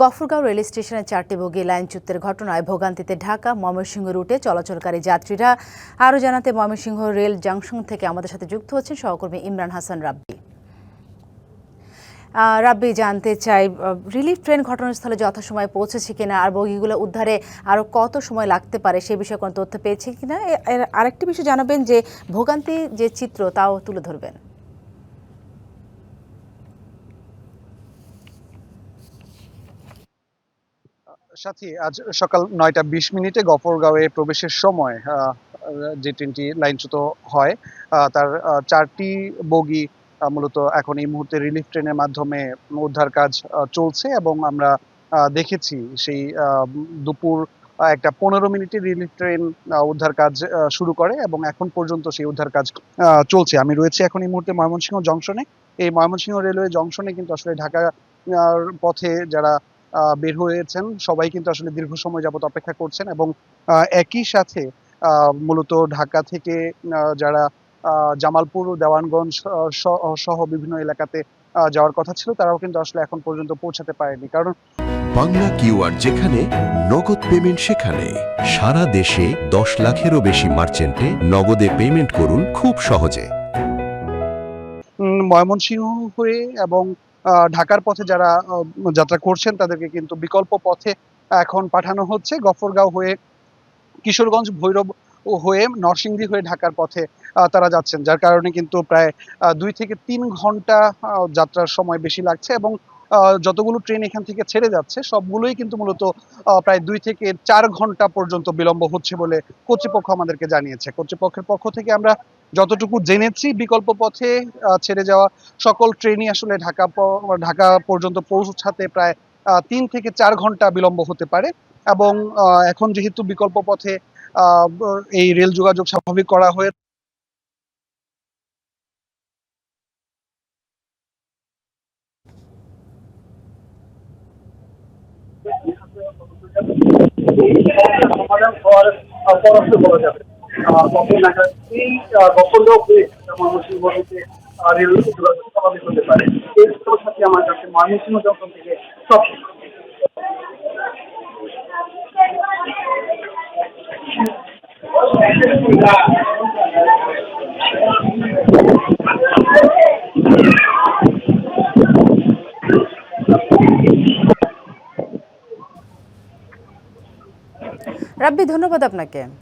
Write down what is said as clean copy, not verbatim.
Gafargaon rail স্টেশনে 4টি বগি লাইনচ্যুতের ঘটনায় ভোগান্তিতে ঢাকা ময়মনসিংহ রুটে চলাচলকারী যাত্রীরা। আরও জানাতে ময়মনসিংহ রেল জংশন থেকে আমাদের সাথে যুক্ত হচ্ছেন সহকর্মী ইমরান হাসান রাব্বি। রাব্বি, জানতে চাই রিলিফ ট্রেন ঘটনাস্থলে যথাসময়ে পৌঁছেছে কিনা, আর বগিগুলো উদ্ধারে আরও কত সময় লাগতে পারে সে বিষয়ে কোনো তথ্য পেয়েছে কিনা। আরেকটি বিষয় জানাবেন যে ভোগান্তি যে চিত্র তাও তুলে ধরবেন। সাথী, আজ সকাল 9টা 20 মিনিটে গফরগাঁওয়ে প্রবেশের সময় যে ট্রেনটি লাইনচ্যুত হয় তার 4টি বগি মূলত এখন এই মুহূর্তে রিলিফ ট্রেনের মাধ্যমে উদ্ধার কাজ চলছে এবং আমরা দেখেছি সেই দুপুর 1টা 15 মিনিটে রিলিফ ট্রেন উদ্ধার কাজ শুরু করে এবং এখন পর্যন্ত সেই উদ্ধার কাজ চলছে। আমি রয়েছি এখন এই মুহূর্তে ময়মনসিংহ জংশনে। এই ময়মনসিংহ রেলওয়ে জংশনে কিন্তু আসলে ঢাকা পথে যারা বের হয়েছেন সবাই কিন্তু আসলে দীর্ঘ সময় যাবত অপেক্ষা করছেন এবং একই সাথে মূলত ঢাকা থেকে যারা জামালপুর, দেওয়ানগঞ্জ সহ বিভিন্ন এলাকাতে যাওয়ার কথা ছিল তারাও কিন্তু আসলে এখন পর্যন্ত পৌঁছাতে পারেনি। কারণ বাংলা কিউআর যেখানে নগদ পেমেন্ট সেখানে সারা দেশে 10 লাখেরও বেশি মার্চেন্টে নগদে পেমেন্ট করুন খুব সহজে। ময়মনসিংহ হয়ে এবং ঢাকার পথে যারা যাত্রা করছেন তাদেরকে কিন্তু বিকল্প পথে এখন পাঠানো হচ্ছে। গফরগাঁও হয়ে, কিশোরগঞ্জ, ভৈরব হয়ে, নরসিংদী হয়ে ঢাকার পথে তারা যাচ্ছেন, যার কারণে কিন্তু প্রায় 2 থেকে 3 ঘন্টা যাত্রার সময় বেশি লাগছে এবং যতগুলো ট্রেন এখান থেকে ছেড়ে যাচ্ছে সবগুলোই কিন্তু মূলত প্রায় 2 থেকে 4 ঘন্টা পর্যন্ত বিলম্ব হচ্ছে বলে কর্তৃপক্ষ আমাদেরকে জানিয়েছে। কর্তৃপক্ষের পক্ষ থেকে আমরা যতটুকু জেনেছি, বিকল্প পথে ছেড়ে যাওয়া সকল ট্রেনই আসলে ঢাকা পর্যন্ত পৌঁছাতে প্রায় 3 থেকে 4 ঘন্টা বিলম্ব হতে পারে এবং এখন যেহেতু বিকল্প পথে এই রেল যোগাযোগ স্বাভাবিক করা হয়ে সমাধান হওয়ার পরামর্শ বলা যাবে। তখন এই গফরগাঁও হয়ে ময়মনসিংহ রেল যোগাযোগ স্বাভাবিক হতে পারে। এই সাথে আমার কাছে ময়মনসিংহ জংশন থেকে সব রাব্বি, ধন্যবাদ আপনাকে।